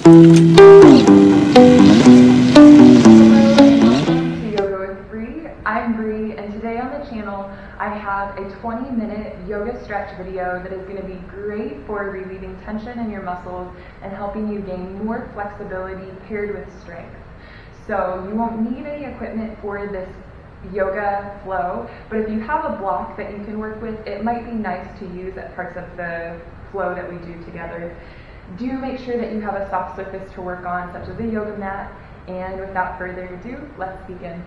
I'm Bree, and today on the channel I have a 20-minute yoga stretch video that is going to be great for relieving tension in your muscles and helping you gain more flexibility paired with strength. So you won't need any equipment for this yoga flow, but if you have a block that you can work with, it might be nice to use at parts of the flow that we do together. Do make sure that you have a soft surface to work on, such as a yoga mat, and without further ado, let's begin.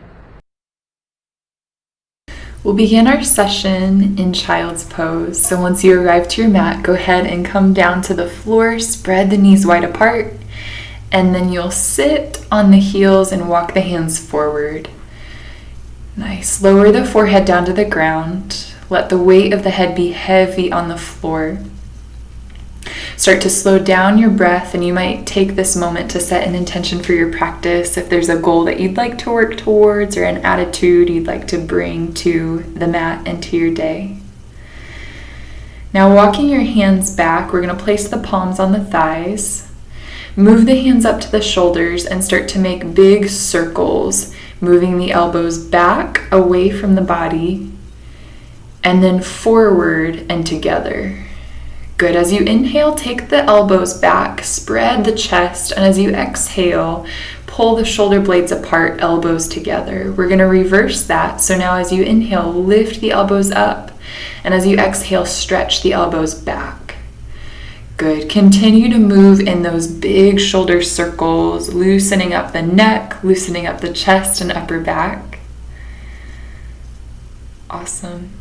We'll begin our session in child's pose. So once you arrive to your mat, go ahead and come down to the floor, spread the knees wide apart, and then you'll sit on the heels and walk the hands forward. Nice. Lower the forehead down to the ground. Let the weight of the head be heavy on the floor. Start to slow down your breath, and you might take this moment to set an intention for your practice. If there's a goal that you'd like to work towards or an attitude you'd like to bring to the mat and to your day. Now, walking your hands back, we're going to place the palms on the thighs. Move the hands up to the shoulders and start to make big circles, moving the elbows back away from the body and then forward and together. Good. As you inhale, take the elbows back, spread the chest, and as you exhale, pull the shoulder blades apart, elbows together. We're going to reverse that. So now as you inhale, lift the elbows up, and as you exhale, stretch the elbows back. Good. Continue to move in those big shoulder circles, loosening up the neck, loosening up the chest and upper back. Awesome.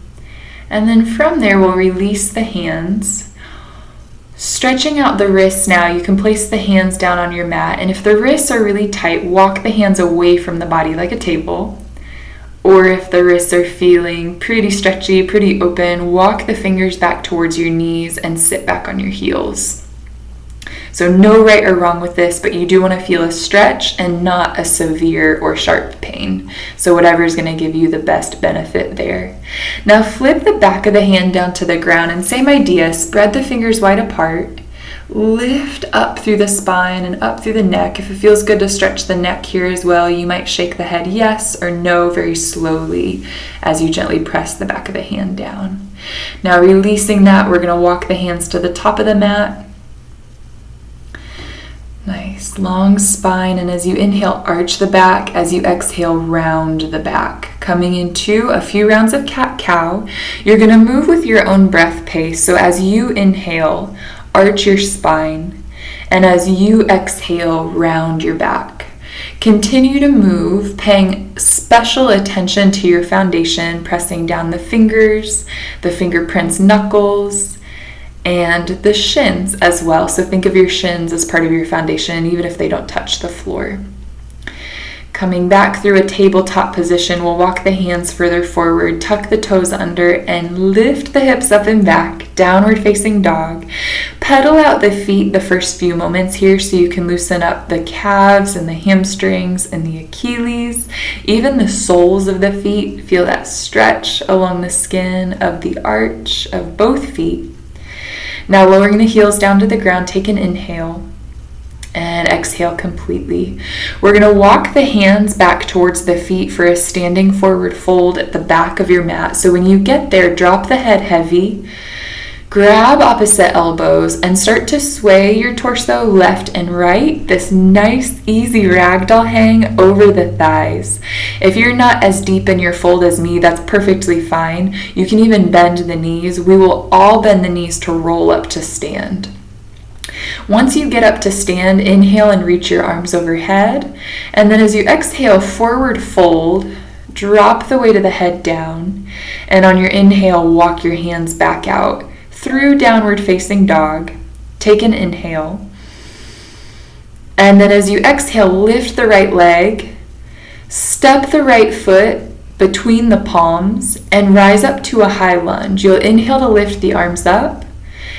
And then from there, we'll release the hands. Stretching out the wrists now, you can place the hands down on your mat, and if the wrists are really tight, walk the hands away from the body like a table. Or if the wrists are feeling pretty stretchy, pretty open, walk the fingers back towards your knees and sit back on your heels. So no right or wrong with this, but you do want to feel a stretch and not a severe or sharp pain. So whatever is going to give you the best benefit there. Now flip the back of the hand down to the ground, and same idea, spread the fingers wide apart. Lift up through the spine and up through the neck. If it feels good to stretch the neck here as well, you might shake the head yes or no very slowly as you gently press the back of the hand down. Now releasing that, we're going to walk the hands to the top of the mat. Nice, long spine, and as you inhale, arch the back. As you exhale, round the back. Coming into a few rounds of cat-cow. You're going to move with your own breath pace. So as you inhale, arch your spine, and as you exhale, round your back. Continue to move, paying special attention to your foundation, pressing down the fingers, the fingerprints, knuckles, and the shins as well. So think of your shins as part of your foundation, even if they don't touch the floor. Coming back through a tabletop position, we'll walk the hands further forward, tuck the toes under, and lift the hips up and back, downward facing dog. Pedal out the feet the first few moments here so you can loosen up the calves and the hamstrings and the Achilles, even the soles of the feet. Feel that stretch along the skin of the arch of both feet. Now lowering the heels down to the ground, take an inhale and exhale completely. We're going to walk the hands back towards the feet for a standing forward fold at the back of your mat. So when you get there, drop the head heavy, grab opposite elbows, and start to sway your torso left and right. This nice, easy ragdoll hang over the thighs. If you're not as deep in your fold as me, that's perfectly fine. You can even bend the knees. We will all bend the knees to roll up to stand. Once you get up to stand, inhale and reach your arms overhead. And then as you exhale, forward fold, drop the weight of the head down. And on your inhale, walk your hands back out through downward facing dog. Take an inhale. And then as you exhale, lift the right leg, step the right foot between the palms, and rise up to a high lunge. You'll inhale to lift the arms up,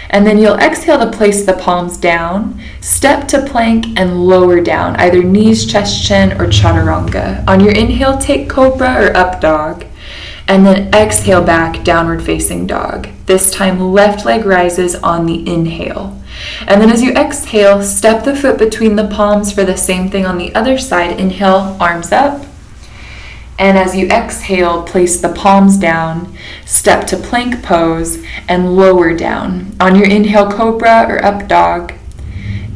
and then you'll exhale to place the palms down, step to plank, and lower down, either knees, chest, chin, or Chaturanga. On your inhale, take Cobra or up dog. And then exhale back, downward facing dog. This time left leg rises on the inhale. And then as you exhale, step the foot between the palms for the same thing on the other side. Inhale, arms up. And as you exhale, place the palms down, step to plank pose, and lower down. On your inhale, cobra or up dog.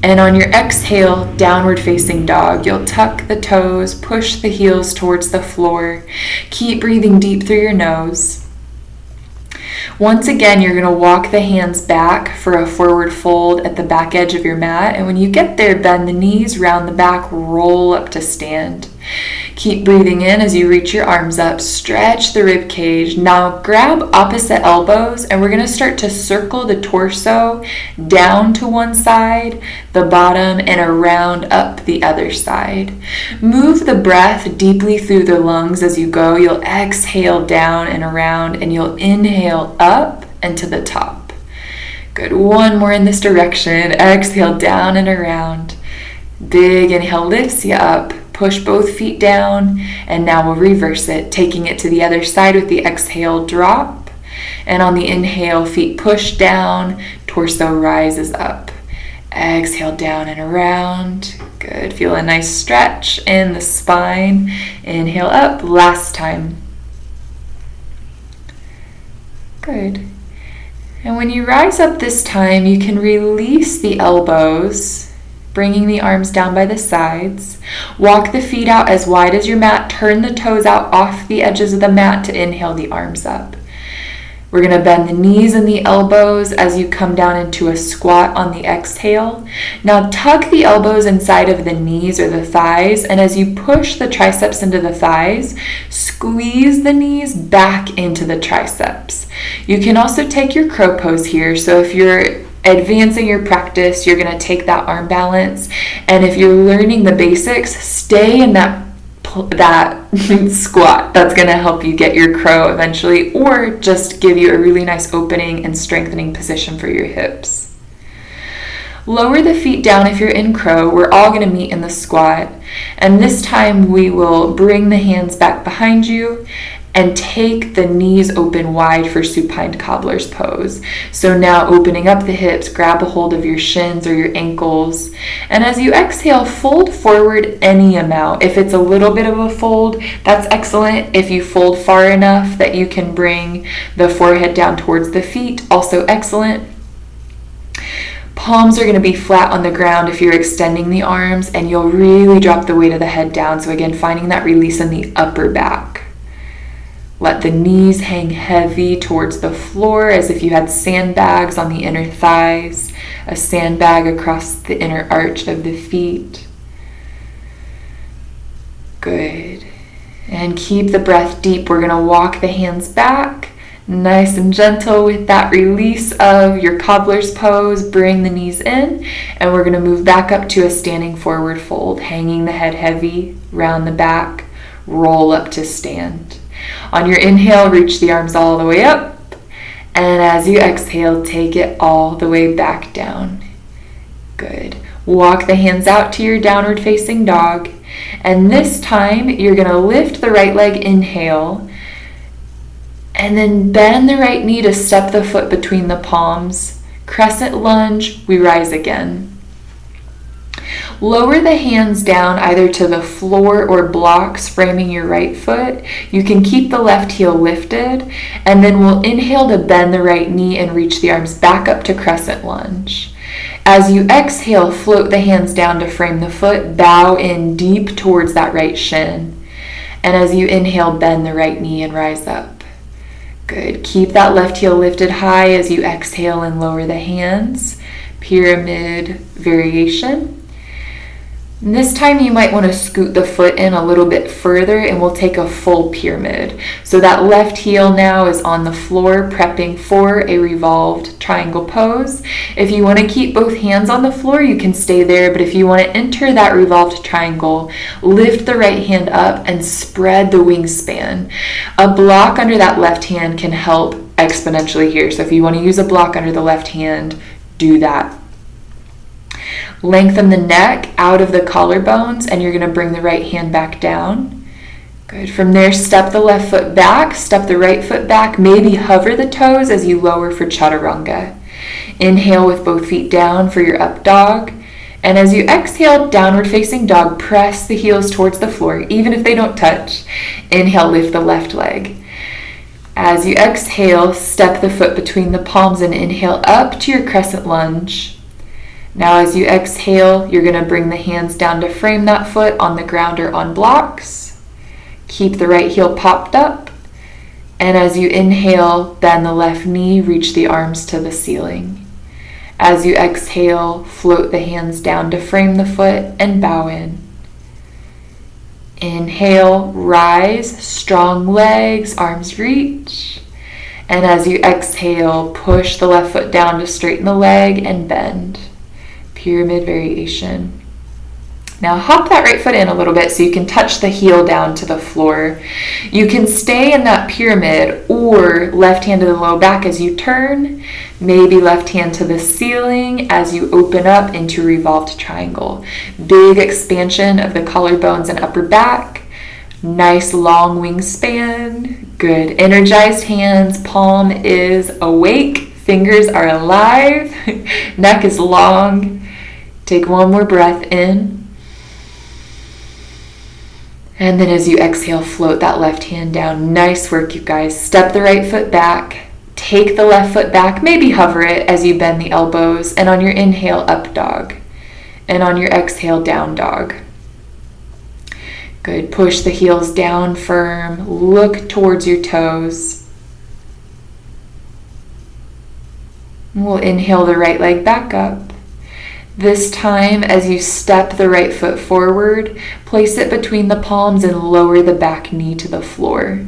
And on your exhale, downward facing dog. You'll tuck the toes, push the heels towards the floor. Keep breathing deep through your nose. Once again, you're going to walk the hands back for a forward fold at the back edge of your mat. And when you get there, bend the knees, round the back, roll up to stand. Keep breathing in as you reach your arms up, stretch the rib cage. Now grab opposite elbows and we're going to start to circle the torso down to one side, the bottom, and around up the other side. Move the breath deeply through the lungs as you go. You'll exhale down and around, and you'll inhale up and to the top. Good. One more in this direction. Exhale down and around. Big inhale lifts you up. Push both feet down, and now we'll reverse it, taking it to the other side with the exhale, drop. And on the inhale, feet push down, torso rises up. Exhale down and around. Good. Feel a nice stretch in the spine. Inhale up. Last time. Good. And when you rise up this time, you can release the elbows, bringing the arms down by the sides. Walk the feet out as wide as your mat. Turn the toes out off the edges of the mat to inhale the arms up. We're going to bend the knees and the elbows as you come down into a squat on the exhale. Now tuck the elbows inside of the knees or the thighs, and as you push the triceps into the thighs, squeeze the knees back into the triceps. You can also take your crow pose here. So if you're advancing your practice, you're going to take that arm balance, and if you're learning the basics, stay in that squat. That's going to help you get your crow eventually, or just give you a really nice opening and strengthening position for your hips. Lower the feet down if you're in crow. We're all going to meet in the squat, and this time we will bring the hands back behind you and take the knees open wide for supine cobbler's pose. So now opening up the hips, grab a hold of your shins or your ankles. And as you exhale, fold forward any amount. If it's a little bit of a fold, that's excellent. If you fold far enough that you can bring the forehead down towards the feet, also excellent. Palms are going to be flat on the ground if you're extending the arms, and you'll really drop the weight of the head down. So again, finding that release in the upper back. Let the knees hang heavy towards the floor as if you had sandbags on the inner thighs, a sandbag across the inner arch of the feet. Good. And keep the breath deep. We're going to walk the hands back, nice and gentle with that release of your cobbler's pose. Bring the knees in, and we're going to move back up to a standing forward fold, hanging the head heavy, round the back, roll up to stand. On your inhale, reach the arms all the way up, and as you exhale, take it all the way back down. Good. Walk the hands out to your downward facing dog, and this time you're going to lift the right leg, inhale, and then bend the right knee to step the foot between the palms. Crescent lunge, we rise again. Lower the hands down either to the floor or blocks framing your right foot. You can keep the left heel lifted, and then we'll inhale to bend the right knee and reach the arms back up to crescent lunge. As you exhale, float the hands down to frame the foot, bow in deep towards that right shin. And as you inhale, bend the right knee and rise up. Good. Keep that left heel lifted high as you exhale and lower the hands. Pyramid variation. And this time you might want to scoot the foot in a little bit further, and we'll take a full pyramid. So that left heel now is on the floor, prepping for a revolved triangle pose. If you want to keep both hands on the floor, you can stay there, but if you want to enter that revolved triangle, lift the right hand up and spread the wingspan. A block under that left hand can help exponentially here. So if you want to use a block under the left hand, do that. Lengthen the neck out of the collarbones, and you're going to bring the right hand back down. Good. From there, step the left foot back, step the right foot back, maybe hover the toes as you lower for Chaturanga. Inhale with both feet down for your up dog. And as you exhale, downward facing dog, press the heels towards the floor, even if they don't touch. Inhale, lift the left leg. As you exhale, step the foot between the palms and inhale up to your crescent lunge. Now as you exhale, you're going to bring the hands down to frame that foot on the ground or on blocks. Keep the right heel popped up. And as you inhale, bend the left knee, reach the arms to the ceiling. As you exhale, float the hands down to frame the foot and bow in. Inhale, rise, strong legs, arms reach. And as you exhale, push the left foot down to straighten the leg and bend. Pyramid variation. Now hop that right foot in a little bit so you can touch the heel down to the floor. You can stay in that pyramid or left hand to the low back as you turn, maybe left hand to the ceiling as you open up into revolved triangle. Big expansion of the collarbones and upper back. Nice long wingspan. Good. Energized hands. Palm is awake. Fingers are alive. Neck is long. Take one more breath in. And then as you exhale, float that left hand down. Nice work, you guys. Step the right foot back. Take the left foot back. Maybe hover it as you bend the elbows. And on your inhale, up dog. And on your exhale, down dog. Good. Push the heels down firm. Look towards your toes. We'll inhale the right leg back up. This time, as you step the right foot forward, place it between the palms and lower the back knee to the floor.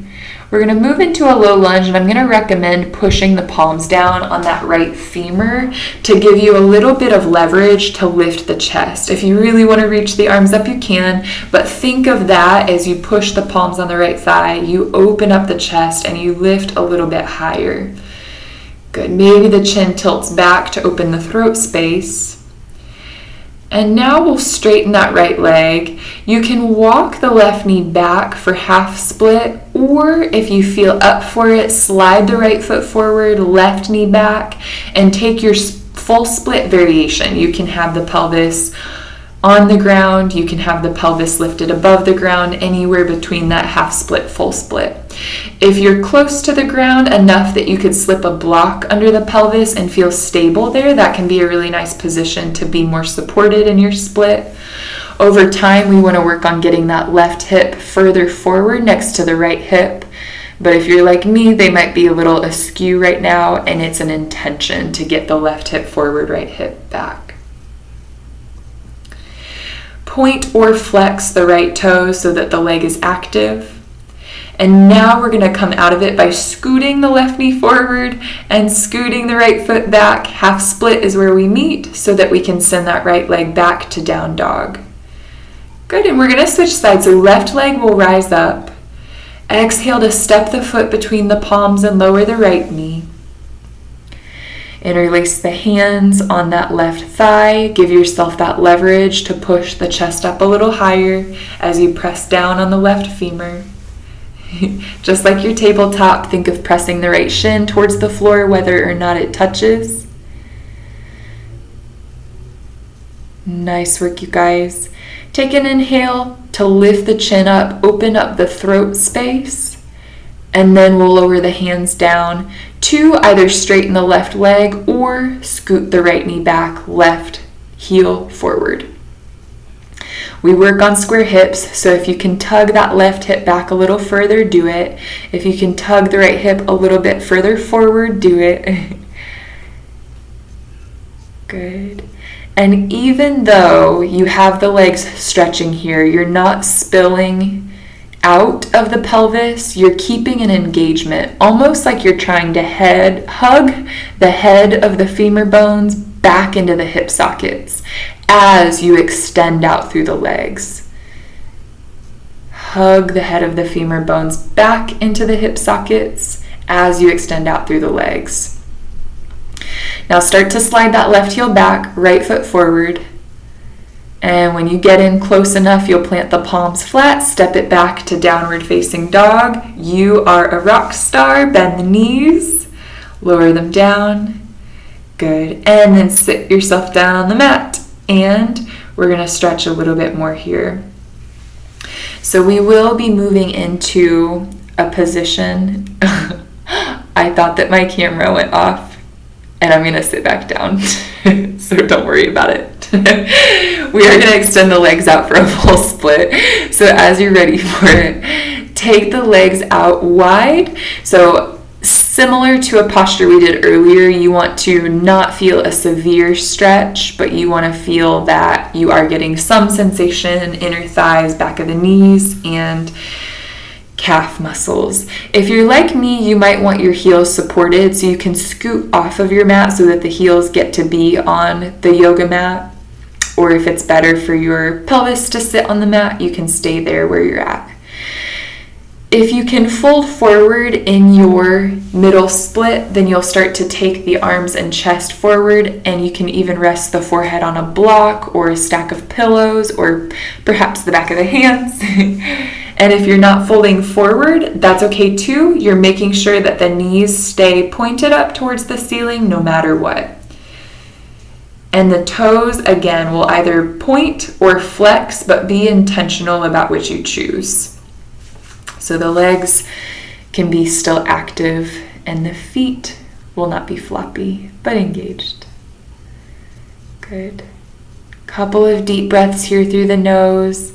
We're going to move into a low lunge, and I'm going to recommend pushing the palms down on that right femur to give you a little bit of leverage to lift the chest. If you really want to reach the arms up, you can, but think of that as you push the palms on the right thigh, you open up the chest and you lift a little bit higher. Good. Maybe the chin tilts back to open the throat space. And now we'll straighten that right leg. You can walk the left knee back for half split, or if you feel up for it, slide the right foot forward, left knee back, and take your full split variation. You can have the pelvis on the ground, you can have the pelvis lifted above the ground, anywhere between that half split, full split. If you're close to the ground enough that you could slip a block under the pelvis and feel stable there, that can be a really nice position to be more supported in your split. Over time, we want to work on getting that left hip further forward next to the right hip. But if you're like me, they might be a little askew right now, and it's an intention to get the left hip forward, right hip back. Point or flex the right toe so that the leg is active. And now we're going to come out of it by scooting the left knee forward and scooting the right foot back. Half split is where we meet so that we can send that right leg back to down dog. Good, and we're going to switch sides. So left leg will rise up. Exhale to step the foot between the palms and lower the right knee. Interlace the hands on that left thigh. Give yourself that leverage to push the chest up a little higher as you press down on the left femur. Just like your tabletop, think of pressing the right shin towards the floor whether or not it touches. Nice work, you guys. Take an inhale to lift the chin up, open up the throat space, and then we'll lower the hands down to either straighten the left leg or scoot the right knee back, left heel forward. We work on square hips, so if you can tug that left hip back a little further, do it. If you can tug the right hip a little bit further forward, do it. Good. And even though you have the legs stretching here, you're not spilling out of the pelvis, you're keeping an engagement, almost like you're trying to hug the head of the femur bones back into the hip sockets as you extend out through the legs. Hug the head of the femur bones back into the hip sockets as you extend out through the legs. Now start to slide that left heel back, right foot forward. And when you get in close enough, you'll plant the palms flat, step it back to downward facing dog. You are a rock star. Bend the knees, lower them down. Good. And then sit yourself down on the mat. And we're going to stretch a little bit more here. So we will be moving into a position. I thought that my camera went off, and I'm going to sit back down. So don't worry about it. We are going to extend the legs out for a full split. So as you're ready for it, take the legs out wide. So similar to a posture we did earlier, you want to not feel a severe stretch, but you want to feel that you are getting some sensation, inner thighs, back of the knees, and calf muscles. If you're like me, you might want your heels supported so you can scoot off of your mat so that the heels get to be on the yoga mat. Or if it's better for your pelvis to sit on the mat, you can stay there where you're at. If you can fold forward in your middle split, then you'll start to take the arms and chest forward, and you can even rest the forehead on a block or a stack of pillows or perhaps the back of the hands. And if you're not folding forward, that's okay too. You're making sure that the knees stay pointed up towards the ceiling no matter what. And the toes, again, will either point or flex, but be intentional about which you choose. So the legs can be still active and the feet will not be floppy, but engaged. Good. Couple of deep breaths here through the nose.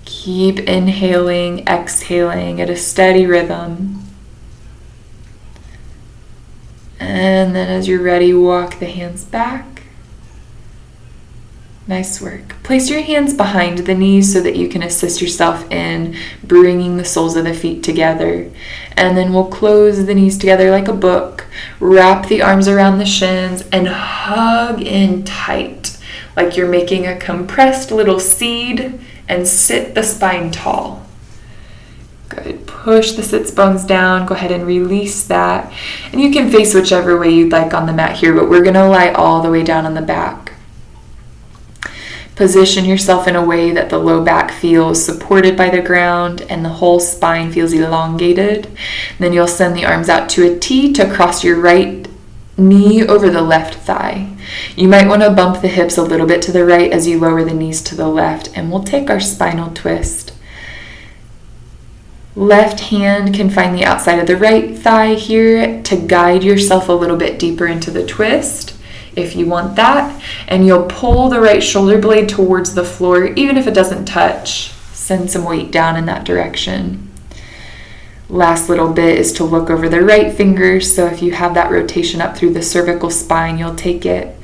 Keep inhaling, exhaling at a steady rhythm. And then as you're ready, walk the hands back. Nice work. Place your hands behind the knees so that you can assist yourself in bringing the soles of the feet together. And then we'll close the knees together like a book, wrap the arms around the shins, and hug in tight, like you're making a compressed little seed, and sit the spine tall. Good. Push the sits bones down. Go ahead and release that. And you can face whichever way you'd like on the mat here, but we're going to lie all the way down on the back. Position yourself in a way that the low back feels supported by the ground and the whole spine feels elongated. Then you'll send the arms out to a T to cross your right knee over the left thigh. You might want to bump the hips a little bit to the right as you lower the knees to the left, and we'll take our spinal twist. Left hand can find the outside of the right thigh here to guide yourself a little bit deeper into the twist if you want that, and you'll pull the right shoulder blade towards the floor even if it doesn't touch. Send some weight down in that direction. Last little bit is to look over the right fingers, so if you have that rotation up through the cervical spine, you'll take it.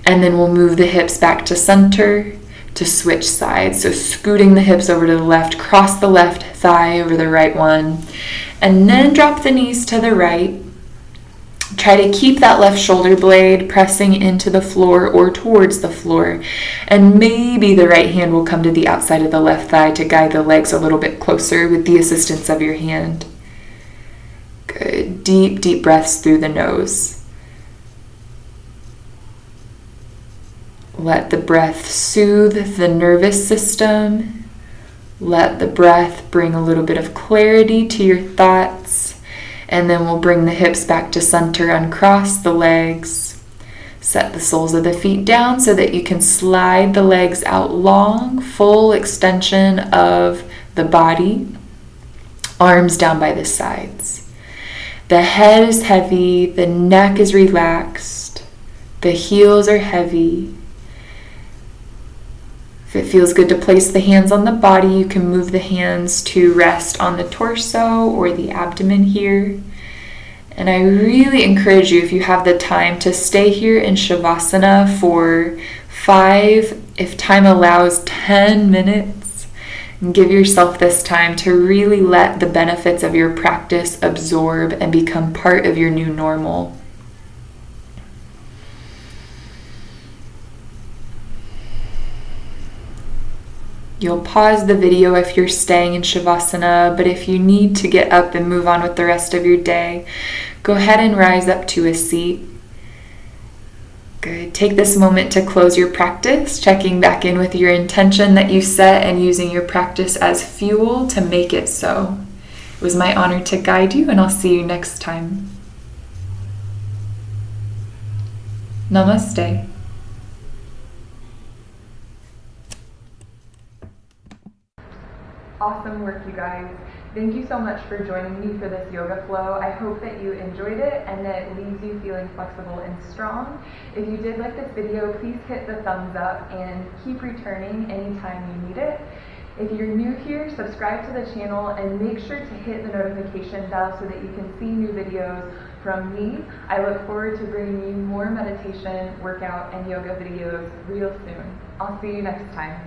And then we'll move the hips back to center to switch sides. So scooting the hips over to the left, cross the left thigh over the right one, and then drop the knees to the right. Try to keep that left shoulder blade pressing into the floor or towards the floor. And maybe the right hand will come to the outside of the left thigh to guide the legs a little bit closer with the assistance of your hand. Good. Deep, deep breaths through the nose. Let the breath soothe the nervous system. Let the breath bring a little bit of clarity to your thoughts. And then we'll bring the hips back to center, uncross the legs. Set the soles of the feet down so that you can slide the legs out long, full extension of the body. Arms down by the sides. The head is heavy, the neck is relaxed, the heels are heavy. If it feels good to place the hands on the body, you can move the hands to rest on the torso or the abdomen here. And I really encourage you, if you have the time, to stay here in Shavasana for 5, if time allows, 10 minutes. And give yourself this time to really let the benefits of your practice absorb and become part of your new normal. You'll pause the video if you're staying in Shavasana, but if you need to get up and move on with the rest of your day, go ahead and rise up to a seat. Good. Take this moment to close your practice, checking back in with your intention that you set and using your practice as fuel to make it so. It was my honor to guide you, and I'll see you next time. Namaste. Awesome work, you guys. Thank you so much for joining me for this yoga flow. I hope that you enjoyed it and that it leaves you feeling flexible and strong. If you did like this video, please hit the thumbs up and keep returning anytime you need it. If you're new here, subscribe to the channel and make sure to hit the notification bell so that you can see new videos from me. I look forward to bringing you more meditation, workout, and yoga videos real soon. I'll see you next time.